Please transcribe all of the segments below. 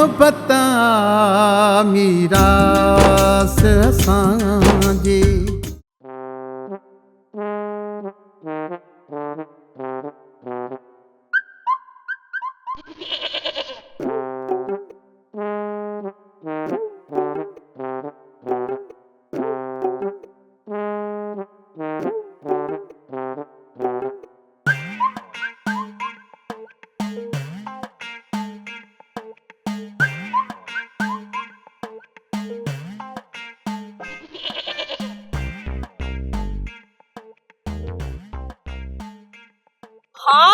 मोहब्बत मीरास असांजे।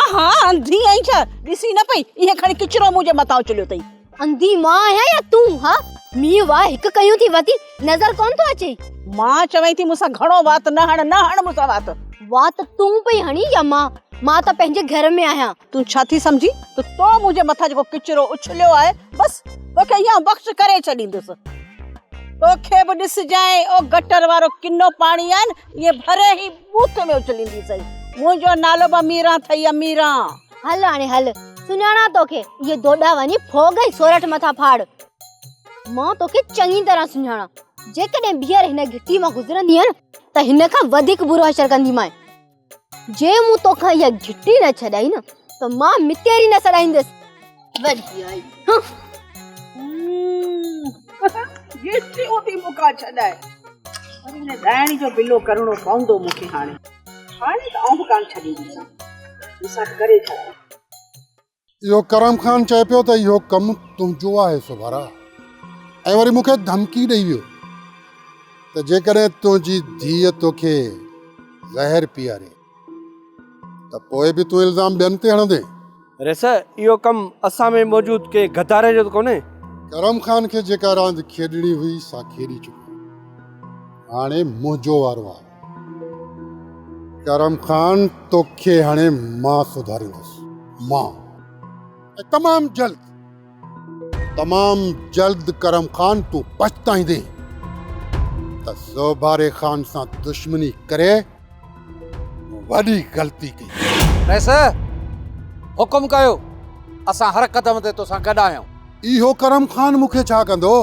हाँ अंधी आई छा ॾिसी न पई इहे खणी किचरो मुंहिंजे मथां चलियो अथई। अंधी मां आहियां या तूं? हा मी वाह हिकु कयूं थी वती नज़र कोन थो अचे। मां चवई थी मूंसां घणो वात न हण मूंसां वात। वात तूं पई हणी या मां त पंहिंजे घर में आहियां। तूं छा थी सम्झी तो मुंहिंजे मथां जेको किचरो उछलियो आहे बस तोखे इहा बख़्श करे छॾींदुसि। तोखे बि ॾिसजांइ ओ गटर वारो किनो पाणी आहे न इहे भरे ई बूथ में उछलींदी सही। मुंहिंजो नालो बि मीरा थई अमीरा। हल हाणे हल सुञाणा तोखे ये दोडा वनी फोगई सोरठ मथा फाड़। मां तोखे चङी तरह सुञाणा जेकॾहिं ॿीहर हिन घिटी मां गुज़रंदी आहे न त हिन खां वधीक बुरो असर कंदी मां। जे मूं तोखां इहा घिटी न छॾाई न त मां मितेरी न सड़ाईंदसि। वॾी आई घिटी ओती मुका छॾाए वरी ने दाणी जो बिलो करणो पवंदो मूंखे। हाणे त आउं कान छॾींदीसां मूंसां करे छॾ। यो करम खान चए पियो त इहो कमु तुंहिंजो आहे सुभारा ऐं वरी मूंखे धमकी ॾेई वियो त जेकॾहिं तुंहिंजी धीअ तोखे ज़हर पीआरे त पोइ बि तूं इल्ज़ाम ॿियनि ते हणंदे। अरे सर इहो कमु असां में मौजूद के गदारे जो कोन्हे। करम खान खे जेका रांदि खेॾणी हुई सा खेॾी चुको। हाणे मुंहिंजो वारो आहे। करम खान तोखे हाणे मां सुधारींदुसि। मां तमाम जल्द करम खान तूं पछताईंदे त ज़ोबारे खान सां दुश्मनी करे वॾी ग़लती कई। वैसे हुकुम कयो असां हर क़दम ते तोसां गॾु आहियूं। इहो करम खान मूंखे छा कंदो?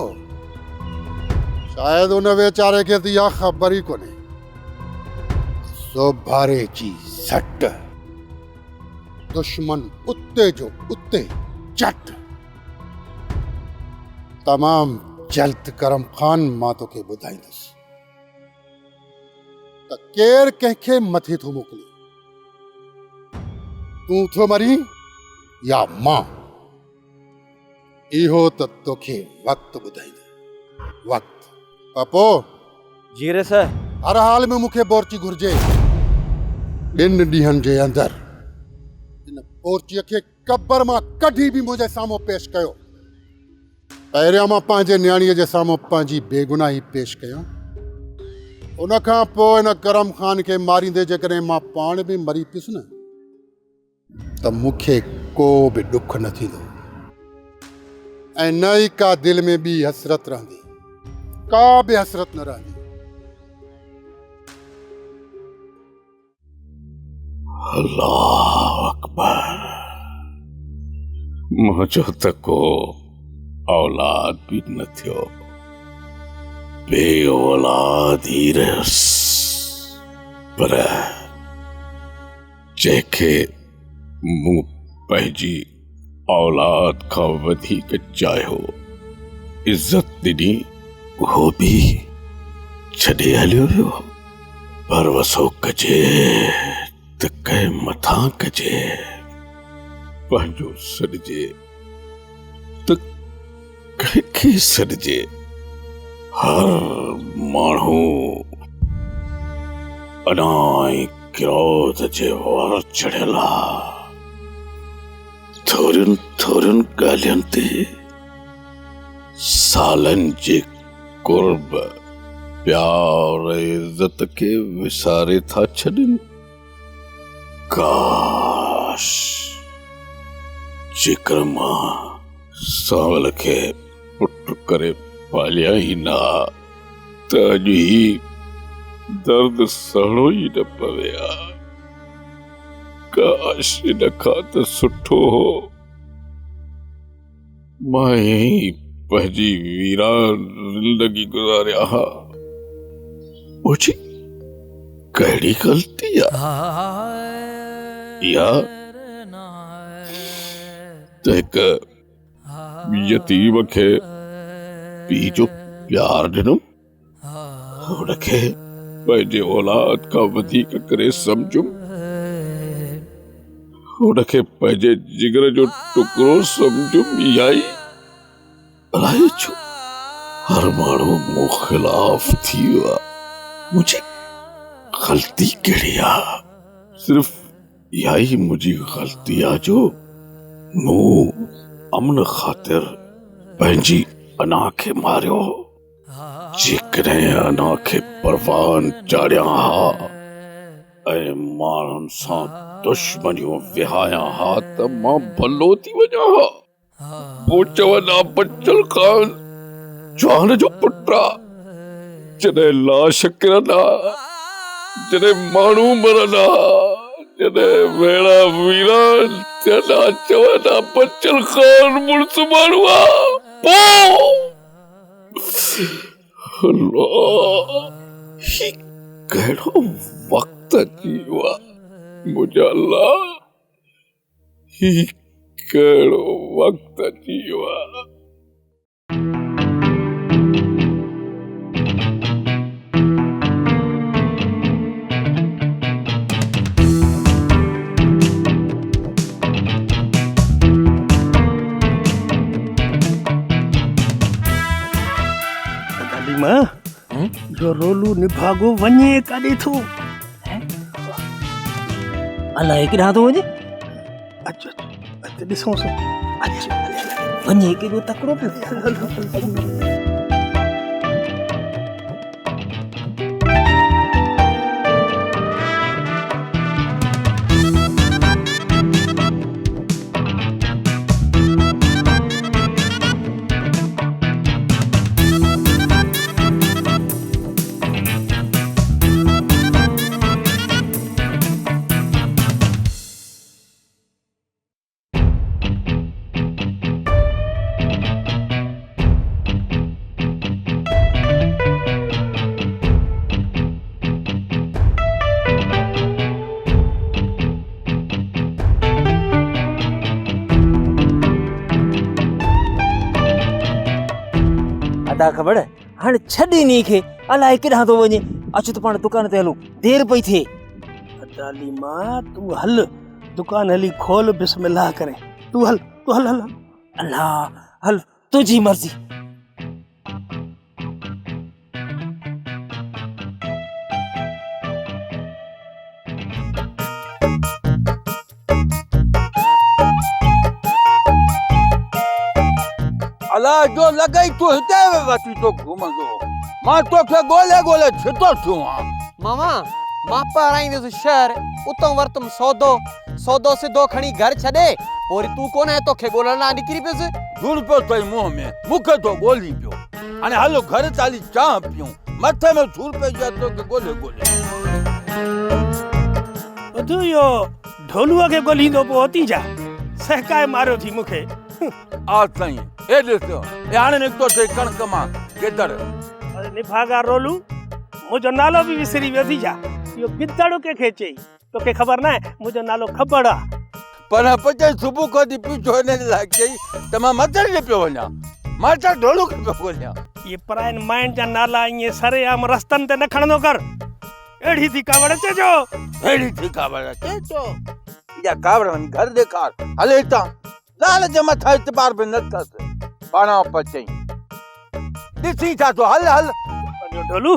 शायदि उन वेचारे खे त इहा ख़बर ई कोन्हे ज़ोबारे जी सट दुश्मन उते जो उते चट। तमाम जल्द करम खान मां तोखे ॿुधाईंदुसि त केरु कंहिंखे मथे थो मोकिले। तूं थो मरी या मां इहो त तोखे वक़्तु ॿुधाईंदो। वक़्तु पपो जी रे सर। हर हाल में मूंखे बोर्ची घुर्जे। 2 ॾींहंनि जे अंदरि हिन बोर्चीअ खे कब्र मां कढी बि मुंहिंजे साम्हूं पेश कयो। पहिरियां मां पंहिंजे न्याणीअ जे साम्हूं पंहिंजी बेगुनाही पेश कयां। उन खां पोइ हिन करम खान खे मारींदे जेकॾहिं मां पाण बि मरी पियुसि न त मूंखे को बि ॾुख न थींदो ऐं न ई का दिलि में ॿी हसरत रहंदी। का बि हसरत न रहंदी। अल्लाह अकबर। मुझो त को औलाद भी न थियो, बे औलाद ही रहस। पर जेके मूं पंहिंजी औलाद खां वधीक चाहियो इज्जत ॾिनी उहो बि छॾे हलियो वियो। पर वसो कजे त कंहिं मथां कजे, पंहिंजो सॾिजे त कंहिंखे सॾिजे। हर माण्हू अनाई क्रोध जे वार चढ़ियल आहे। थोरियुनि थोरियुनि ॻाल्हियुनि ते सालनि जे कुर्ब प्यार इज्जत के विसारे था छॾनि। काश जेकर मां सावल खे पुट करे पालिया ई न त अॼु ही दर्द सहणो ई न पवे आ। काश इन खां त सुठो हो मां यही पंहिंजी वीरान ज़िंदगी गुज़ारिया हा। मुझी कहिड़ी ग़लती या त हिक यतीम खे पीउ जो प्यार ॾिनो, हुनखे पंहिंजे औलाद खां वधीक करे सम्झुम, हुनखे पंहिंजे जिगर जो टुकड़ो सम्झुम। या ई अलाए छो हर माण्हू मूं ख़िलाफ़ थी वियो आहे। मुंहिंजी ग़लती कहिड़ी आहे? सिर्फ़ इहा ई मुंहिंजी ग़लती आहे जो मूं अमन ख़ातिर पंहिंजी अना खे मारियो। जेकॾहिं अना खे परवान चाढ़िया हा ऐं माण्हुनि सां दुश्मनियूं विहाया हा त मां भलो थी वञा हा। पोइ चवंदा बचल ख़ान जवान जो पुटु आहे। जॾहिं लाश किरंदा, जॾहिं माण्हू मरंदा, जॾहिं भेड़ा वीरान थियंदा, चवंदा बचल ख़ान मुड़ुस माण्हू आहे। पोइ अल्लाह, ही कहिड़ो वक़्तु अची वियो आहे मुंहिंजा अल्लाह, ही कहिड़ो वक़्तु अची वियो आहे। जो रोलू निभागो वञे काॾे थो? अलाए किथां थो वञे? अचो अचो ॾिसूं वञे केॾो तकिड़ो पियो। अदा ख़बर हाणे छॾ नी खे, अलाए किथां थो वञे। अच त पाण दुकान ते हलूं, देर पई थिए। अदाली मां तूं हल, दुकान हली खोल बिस्मिल्लाह करे। तूं हल हल हल। अल्लाह हल, तुझी मर्ज़ी। अला जो लॻई तूं हिते वठी तो घुमंदो, मां तोखे ॻोल्हे ॻोल्हे छितो थियो आहियां। मामा मां पाराईंदुसि शहर, उतां वरितुमि सौदो सिधो खणी घर छॾे, पोइ तूं कोन है तोखे ॻोल्हण लाइ निकिरी पियुसि। धूल पियो अथई मुंहं में, मूंखे तो ॻोल्ही पियो। हाणे हलो घर चाली चांहि पियूं, मथे में धूल पइजी आहे तोखे ॻोल्हे ॻोल्हे। तूं इहो ढोलूअ खे ॻोल्हींदो पोइ अती जा, सहकाए मारियो थी मूंखे। आ साईं ए ॾिसो, ए हाणे निकितो अथई कणक मां गिदड़। अरे निभागा रोलू, मुंहिंजो नालो बि विसरी वियो थी जा। इहो गिदड़ कंहिंखे चई? तोखे ख़बर न आहे मुंहिंजो नालो खबड़ आहे। पर पचे सुबुह खां वठी पीछो हिन लाइ चई त मां मदर ॾे पियो वञा, मां छा ढोलू खे पियो ॻोल्हियां। इहे परायनि माइनि जा नाला ईअं सरेआम रस्तनि ते न खणंदो कर। अहिड़ी थी कावड़ चइजो, अहिड़ी थी कावड़ चइजो। इहा कावड़ वञी घर ॾेखार, हले हितां लाल जे मथां इतबार बि न अथसि। पाणा पचई ॾिसी छा थो, हल हल। ढोलू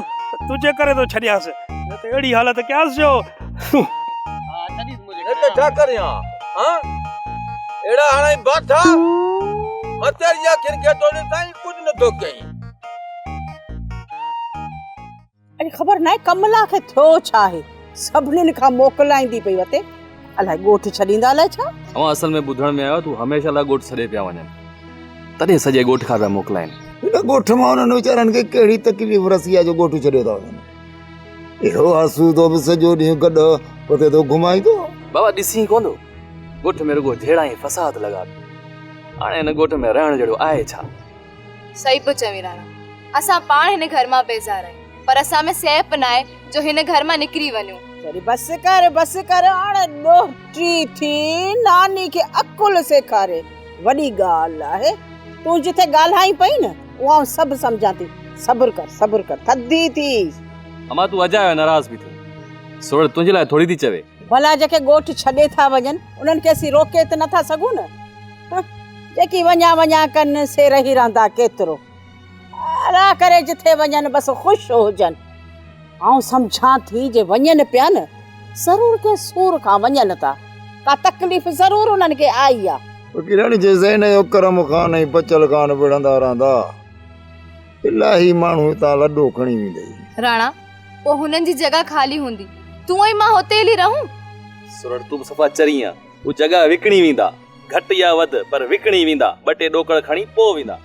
तुझे करे तो छॾियासि, न त अहिड़ी हालत कयासि जो। छा करियां अहिड़ा हाणे बाठा मतर या खिरके तो साईं कुझु नथो कई। अरे ख़बर न आहे कमला खे थियो छा आहे, सभिनीनि खां मोकिलाईंदी पई वते। अलाए ॻोठ छॾींदा अलाए छा। अवां असल में ॿुधण में आयो तूं हमेशह लाइ ॻोठ छॾे पिया वञनि, तॾहिं सॼे ॻोठ खां पिया मोकिलाइनि। हिन ॻोठ मां उन्हनि वीचारनि खे कहिड़ी तकलीफ़ रसी आहे जो ॻोठ छॾियो था वञनि। अहिड़ो आसूदो बि सॼो ॾींहुं गॾु पते थो घुमाईंदो। बाबा ॾिसी कोन थो, ॻोठ में रुॻो धेड़ा ऐं फसाद लॻा। हाणे हिन ॻोठ में रहण जहिड़ो आहे छा? सही पियो चवी राणा, असां पाण हिन घर मां बेज़ार आहियूं, पर असां में सैप न आहे जो हिन घर मां निकिरी वञूं। चली बस कर हाणे ॾोहिटी थी नानी खे अकुल सेखारे, वॾी ॻाल्हि आहे। तूं जिथे ॻाल्हाई पई न उहा सभु सम्झां थी। सब्र कर थधी थी। अमा तूं अजायो नाराज़ बि थियो, सोरठ तुंहिंजे लाइ थोरी थी चवे। भला जेके ॻोठ छॾे था वञनि उन्हनि खे असीं रोके त नथा सघूं न। जेकी वञा कनि से रही रहंदा केतिरो, अला करे जिथे वञनि बसि ख़ुशि हुजनि। ऐं सम्झां थी जे वञनि पिया न ज़रूर के सूर खां वञनि था, का तकलीफ़ ज़रूर उन्हनि खे आई आहे। किराणी जैसे न यो करम खान ऐं बचल खान विढ़ंदा रहंदा, इलाही माण्हू हितां लॾो खणी वेंदई। राणा पोइ हुननि जी जॻह ख़ाली हूंदी, तूं ऐं मां हुते हली रहूं। सोरठ तूं सफ़ा चरी आहे, हू जॻह विकिणी वेंदा, घटि या वधि पर विकिणी वेंदा, ॿ टे ॾोकड़ खणी पोइ वेंदा।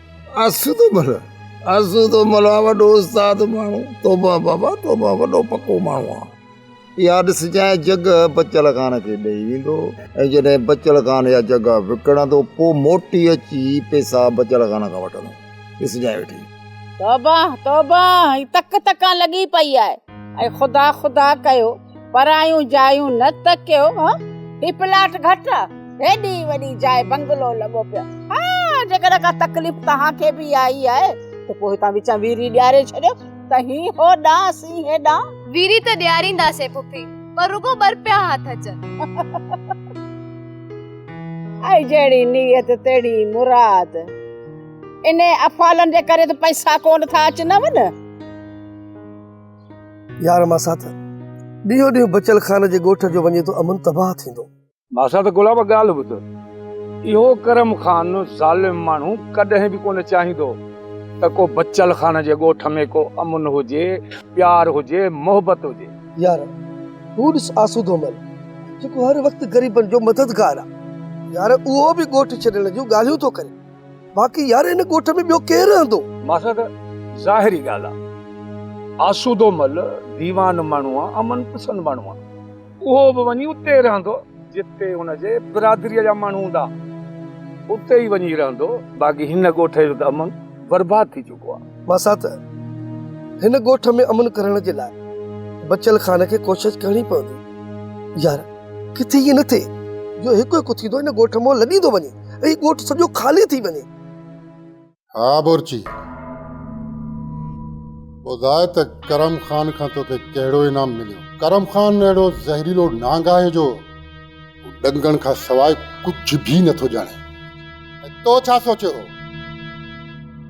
आसू तो मल वॾो उस्ताद माण्हू, तोबा बाबा तोबा, वॾो पको माण्हू आहे। इहा ॾिसजांइ जॻह बचल खान खे ॾेई वेंदो, ऐं जॾहिं बचल खान इहा जॻह विकिणंदो पोइ मोटी अची पैसा बचल खान खां वठंदो। ॾिसजांइ वेठी तौबा ही तक लॻी पई आहे। ऐं ख़ुदा कयो परायूं जायूं न तकियो। ही प्लाट घटि आहे, हेॾी वॾी जाइ बंगलो लॻो पियो। हा जेकॾहिं का तकलीफ़ तव्हांखे बि आई आहे त पोइ हितां विचां वीरी ॾियारे छॾियो त ही होॾां सी हेॾां। वीरी त ॾियारींदासीं पुफी, पर रुगो बर पिया हथ अचनि। ऐं जहिड़ी नीयत तहिड़ी मुराद। इन अफ़ालनि जे करे त पैसा कोन था अचनव न। यार मां साथ ॾींहों ॾींहुं बचल खान जे ॻोठ जो वञे तो अमन तबाह थींदो। मासा त गुलाब ॻाल्हि ॿुध, इहो करम खान ज़ालिम माण्हू कॾहिं बि कोन चाहींदो त को बचल खान जे ॻोठ में को अमन हुजे, प्यार हुजे, मोहबत हुजे। यार तू ॾिस आसूदो मल जेको हर वक़्तु ग़रीबनि जो मददगार आहे, यार उहो बि ॻोठ छॾण जूं ॻाल्हियूं थो करे। बाक़ी यार इन ॻोठ में ॿियो केरु रहंदो? मासा त ज़ाहिरी ॻाल्हि आहे, आसूदो मल दीवान माण्हू आहे, अमन पसंद माण्हू आहे। उहो बि वञी उते रहंदो जिते हुनजे बिरादरीअ जा माण्हू हूंदा, उते ई वञी रहंदो। बाक़ी हिन ॻोठ जो त अमन बर्बाद थी चुको आहे। मासा त हिन ॻोठ में अमन करण जे लाइ बचल खान खे कोशिश करणी पवंदी। यार किथे ईअं न थिए जो हिकु थींदो हिन ॻोठ मां लॾी थो वञे ऐं ॻोठ सॼो ख़ाली थी वञे। हा बोरची, ॿुधाए त करम खान खां तोखे कहिड़ो इनाम मिलियो? करम खान अहिड़ो ज़हरीलो नांग आहे जो डंगण खां सवाइ कुझु बि नथो ॼाणे। तो छा सोचियो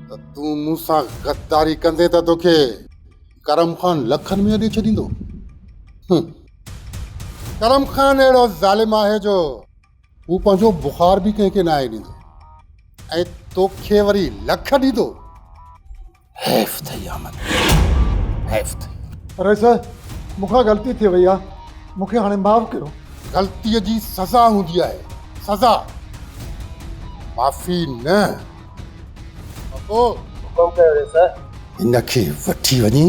त तूं मूंसां गद्दारी कंदे त तोखे करम खान लखनि में ॾेई छॾींदो? करम खान अहिड़ो ज़ालिम आहे जो हू पंहिंजो बुखार बि कंहिंखे न आहे ॾींदो, ऐं तोखे वरी लख ॾींदो। हैफ़ थई अमन, हैफ़ थई। अरे सर मूंखां ग़लती थी वई आहे, मूंखे हाणे माफ़ कयो। ग़लतीअ जी सज़ा हूंदी आहे, सज़ा, माफ़ी न। हिनखे वठी वञी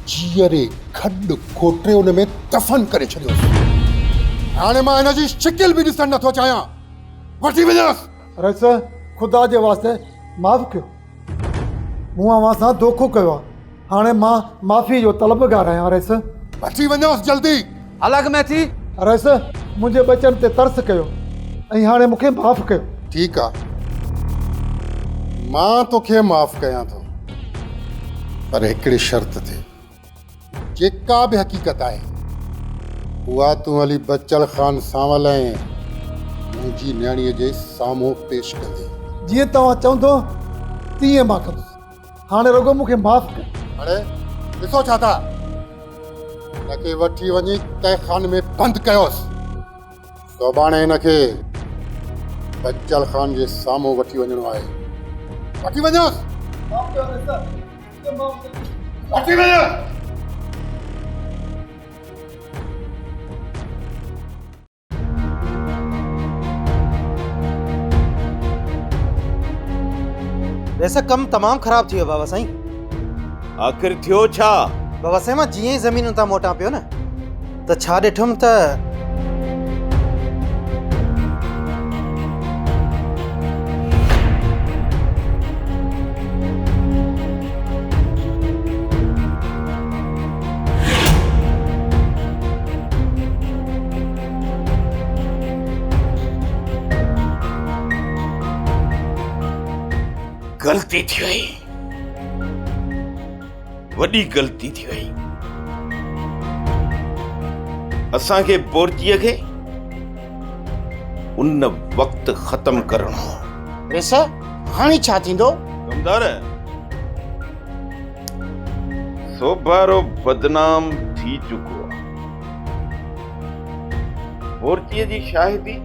जीअरे खॾु खोटे हुन में दफ़न करे छॾियोसि। हाणे मां हिनजी शिकिल बि ॾिसणु नथो चाहियां, वठी वञासि। अरे सर ख़ुदा जे वास्ते माफ़ कयो, मूं अव्हां सां धोखो कयो आहे, हाणे मां माफ़ी जो तलबगार आहियां। अरे सर वठी वञोसि जल्दी। अलॻि में थी। अरे सर मुंहिंजे बचन ते तरस कयो ऐं हाणे मूंखे माफ़ कयो। ठीकु आहे, मां तोखे माफ़ कयां थो, पर हिकिड़ी शर्त ते। जेका बि हक़ीक़त आहे उहा तूं हली बचल खान सावल ऐं मुंहिंजी न्याणीअ जे साम्हूं पेश कंदे। जीअं तव्हां चवंदो तीअं मां कंदुसि, हाणे रुगो मूंखे माफ़ कयो। अरे ॾिसो छा था, हिनखे वठी वञी तहखाने में बंदि कयोसि। सुभाणे हिनखे बचल खान जे साम्हूं वठी वञिणो आहे। वठी वञोसि, वठी वञो। वैसे कम तमाम ख़राब थी वियो बाबा साईं। आख़िर थियो छा? बाबा साईं मां जीअं ई ज़मीन उतां मोटां पियो न त छा ॾिठुमि त गलती थी वई, वॾी गलती थी वई। असांखे बोरचीअ खे उन वक़्तु ख़त्म करणो हो। वैसे हाणे छा थींदो? कमदार सोभारो बदनाम थी चुको आहे। बोरचीअ जी शाहिदी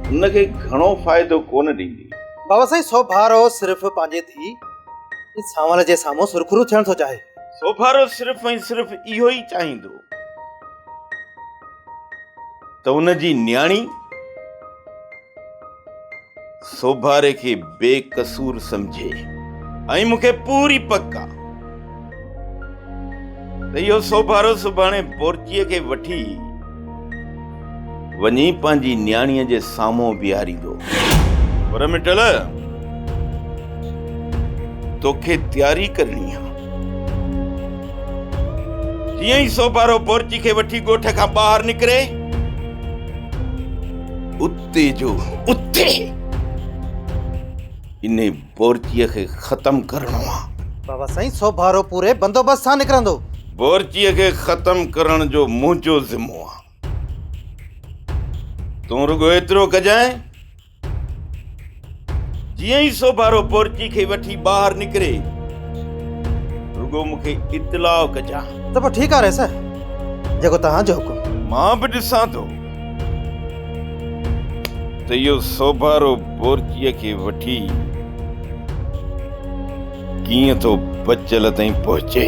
उनखे घणो फ़ाइदो कोन ॾींदी। बाबा साईं सोभारो सिर्फ़ पंहिंजे थी सावल जे साम्हूं सुरखुरू थियण थो चाहे। सोभारो सिर्फ़ ऐं सिर्फ़ इहो ई चाहींदो त उनजी न्याणी सोभारे खे बेकसूर समझे। ऐं मूंखे पूरी पक आहे त इहो सोभारो सुभाणे बोरचीअ खे वठी वञी पंहिंजी न्याणीअ जे साम्हूं बीहारींदो। पर मिटल तोखे तयारी करणी आहे। जीअं ई सोभारो बोरची खे वठी ॻोठ खां ॿाहिरि निकिरे उते जो उते इन बोरचीअ खे ख़त्म करणो आहे। बाबा साईं सोभारो पूरे बंदोबस्त सां निकिरंदो। बोरचीअ खे ख़त्म करण जो मुंहिंजो ज़िम्मो आहे। तूं रुगो एतिरो कजांइ जीअं ई सोभारो बोरची खे वठी ॿाहिरि निकिरे रुगो मूंखे इतलाउ कजां। त पोइ ठीकु आहे सर, जेको तव्हांजो हुकुम। मां बि ॾिसां थो त इहो सोभारो बोरचीअ खे वठी कीअं थो बचल ताईं पहुचे।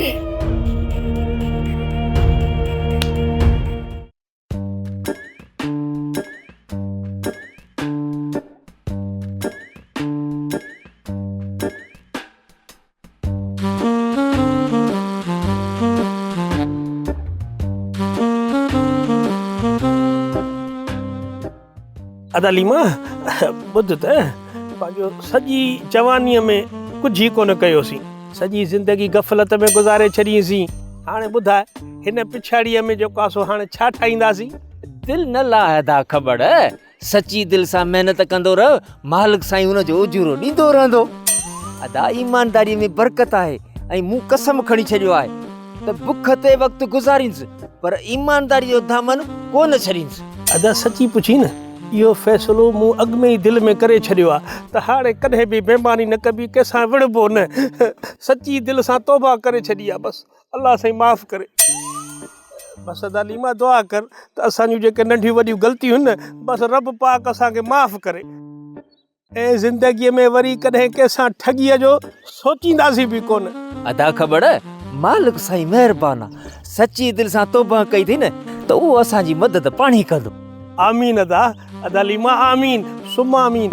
अदालीमा ॿुध त पंहिंजो सॼी जवानीअ में कुझु ई कोन कयोसीं। सॼी ज़िंदगी गफ़लत में गुज़ारे छॾीसीं। हाणे ॿुधाए हिन पिछाड़ीअ में जेको आहे सो हाणे छा ठाहींदासीं? दिल न लाहे दा ख़बर, सची दिल सां महिनत कंदो रह, मालिक साईं हुनजो उजूरो ॾींदो रहंदो। अदा ईमानदारीअ में बरकत आहे ऐं मूं कसम खणी छॾियो आहे त बुख ते वक़्तु गुज़ारींसि पर ईमानदारी जो दामन कोन छॾींसि। अदा सची पुछी न, इहो फ़ैसिलो मूं अॻु में ई दिलि में करे छॾियो आहे त हाणे कॾहिं बि बेईमानी न कबी, कंहिंसां विड़बो न। सची दिलि सां तौबा करे छॾी आहे। बसि अलाह साईं माफ़ करे। बसि अदालीमा दुआ कर त असांजूं जेके नंढियूं वॾियूं ग़लतियूं आहिनि न, बसि रब पाक असांखे माफ़ करे ऐं ज़िंदगीअ में वरी कॾहिं कंहिंसां ठॻीअ जो सोचींदासीं बि कोन। अदा ख़बर, मालिक साईं महिरबान आहे। सची दिलि सां तौबा कई थी न त उहो असांजी मदद पाणी कंदो। आमीन अदा, अदालीमा आमीन सुम्मा आमीन।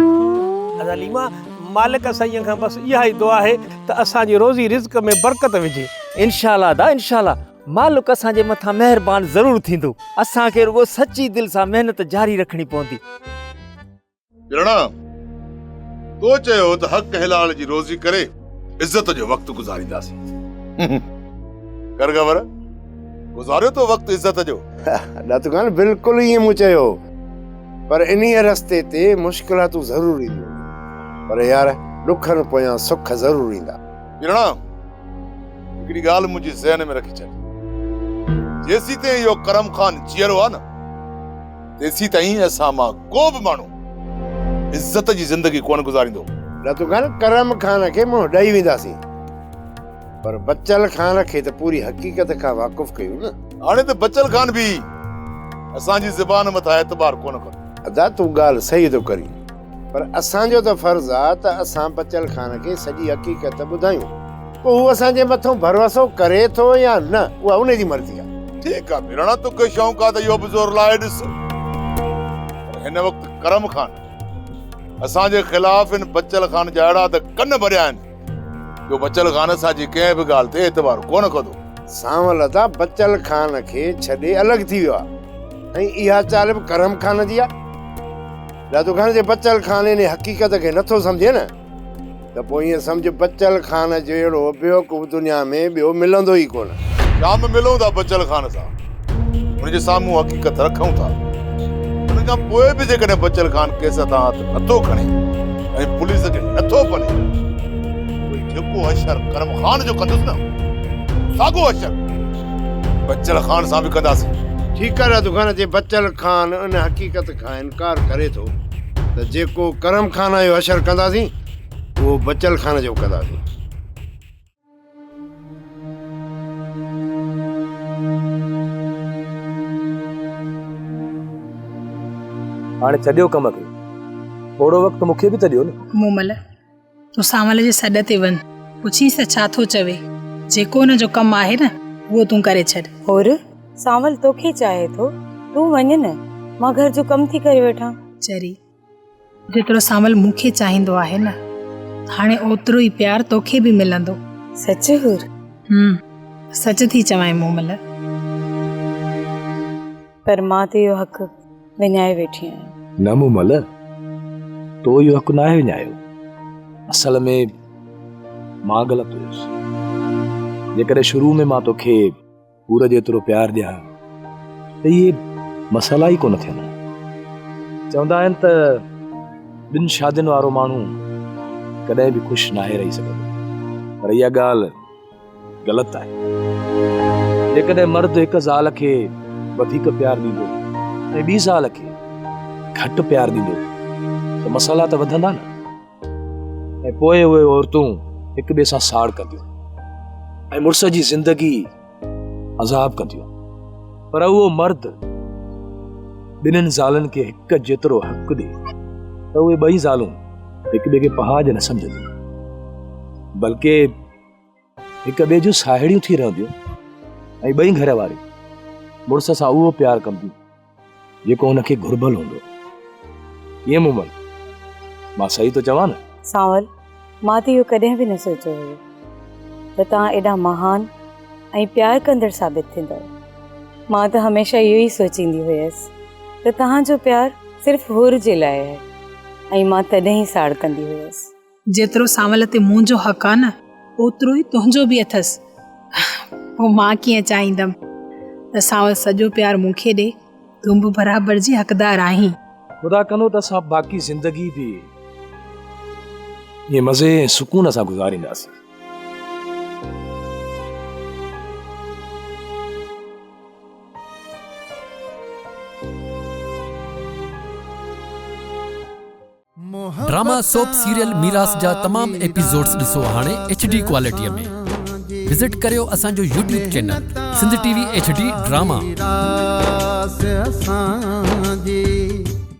अदालीमा मालिक साईं खां बसि इहा ई दुआ आहे त असांजी रोज़ी रिज़्क़ में बरकत विझे। इंशाअल्लाह अदा इंशाअल्लाह, मालिक असांजे मथां महिरबान ज़रूरु थींदो। असांखे रुगो सची दिलि सां महिनत जारी रखणी पवंदी। ॼणा तो चयो त हक़ हलाल जी रोज़ी करे इज़त जो वक़्तु गुज़ारींदासीं। कर ख़बर गुज़ारियो तो वक़्तु इज़त जो। न कान बिल्कुलु ईअं मूं चयो, पर इन्हीअ रस्ते ते मुश्किलातूं ज़रूरु ईंदियूं, पर यार ॾुखनि पोयां सुख ज़रूरु ईंदा। ॼणा हिकिड़ी ॻाल्हि मुंहिंजी ज़हन में रखी छॾ, जेसीं ताईं इहो करम ख़ान जीअरो आहे न, तेसीं ताईं असां मां को बि माण्हू इज़त जी ज़िंदगी कोन गुज़ारींदो। न कान करम ख़ान खे मुंहुं ॾेई वेंदासीं, पर बचल ख़ान खे त पूरी हक़ीक़त खां वाक़ुफ़ कयूं न। हाणे त बचल ख़ान बि असांजी ज़बान मथां एतबार कोन कंदो। अदा तूं ॻाल्हि सही थो करीं, पर असांजो त फर्ज़ आहे त असां बचल ख़ान खे सॼी हक़ीक़त ॿुधायूं। पोइ हू असांजे मथां भरोसो करे थो या न, उहा उन जी मर्ज़ी आहे। ठीकु आहे भेण, तोखे शौक़ु आहे त इहो बि ज़ोर लाए ॾिस। हिन वक़्तु करम ख़ान असांजे ख़िलाफ़ इन बचल ख़ान जा अहिड़ा त कन भरिया आहिनि जो बचल ख़ान असांजी कंहिं बि ॻाल्हि ते एतबार कोन कंदो। सांवल त बचल ख़ान खे छॾे अलॻि थी वियो आहे ऐं इहा चाल बि करम ख़ान जी आहे। दादू ख़ान जे बचल ख़ान इन हक़ीक़त खे नथो सम्झे न, त पोइ ईअं सम्झ बचल ख़ान जहिड़ो बेवकूफ़ दुनिया में ॿियो मिलंदो ई कोन। जाम मिलूं था बचल ख़ान सां, हुनजे साम्हूं हक़ीक़त रखूं था। हुन खां पोइ बि जेकॾहिं बचल ख़ान केस तां हथ नथो खणे ऐं पुलिस खे नथो नथो पले कोई जेको अशर करम खान जो कंदुसि न साॻो अशर बच्चल खान सां बि कंदासीं। ठीकु आहे दुकान जे बच्चल खान उन हक़ीक़त खां इनकार करे थो त जेको करम खान जो अशर कंदासीं उहो बच्चल खान जो कंदासीं। हाणे छॾियो कम खे, थोरो वक़्तु मूंखे बि त ॾियो न। मूमल तूं सावल जे सॾ ते वञ, पुछीस त छा थो चवे, जेको हुन जो कमु आहे न उहो तूं करे छॾ। और सावल तोखे चाहे थो, तूं वञ न, मां घर जो कमु थी करे वेठां। चरी जेतिरो सावल मूंखे चाहींदो आहे न, हाणे ओतिरो ई प्यार तोखे बि मिलंदो। सच हुर? सच थी चवां मूमल। पर मां त इहो हक़ विञाए वेठी आहियां। न मूमल, तो इहो हक़ न आहे विञायो। असल में मां ग़लति हुयुसि। जेकॾहिं शुरू में मां तोखे पूरे जेतिरो प्यार ॾियां त इहे मसला ई कोन थियनि। चवंदा आहिनि त ॿिनि शादियुनि वारो माण्हू कॾहिं बि ख़ुशि नाहे रही सघंदो, पर इहा ॻाल्हि ग़लति आहे। जेकॾहिं मर्द हिकु ज़ाल खे वधीक प्यार ॾींदो ऐं ॿी ज़ाल खे घटि प्यार ॾींदो त मसला त वधंदा न, ऐं पोइ उहे औरतूं हिक ॿिए सां साड़ कंदियूं ऐं मुड़ुस जी ज़िंदगी अज़ाब कंदियूं। पर उहो मर्द ॿिन्हिनि ज़ालनि खे हिक जेतिरो हक़ ॾे त उहे ॿई ज़ालूं हिक ॿिए खे पहाज न सम्झंदियूं, बल्कि हिक ॿिए जूं साहेड़ियूं थी रहंदियूं ऐं ॿई घर वारी मुड़ुस सां उहो प्यार कंदियूं जेको हुनखे घुर्बल हूंदो। ईअं मूमल, मां सही तो चवां न? सावल, मां त इहो कॾहिं बि न सोचियो हुयो त तव्हां एॾा महान ऐं प्यार कंदड़ साबित थींदव। मां त हमेशह इहो ई सोचींदी हुयसि त तव्हांजो प्यार सिर्फ़ु हुर जे लाइ आहे ऐं मां तॾहिं ई साड़ कंदी हुयसि। जेतिरो सावल ते मुंहिंजो हक़ आहे न, ओतिरो ई तुंहिंजो बि अथसि। पोइ मां कीअं चाहींदमि त सावल सॼो प्यार मूंखे ॾे, तूं बि बराबरि जी हक़दार आहीं। ख़ुदा कंदो त असां बाक़ी ज़िंदगी बि ये मज़े ऐं सुकून सां गुज़ारींदासीं। ड्रामा सोप सीरियल मीरास जा तमाम एपिसोड्स ॾिसो हाणे HD क्वालिटीअ में। विजिट करियो असांजो YouTube channel Sindh TV HD drama.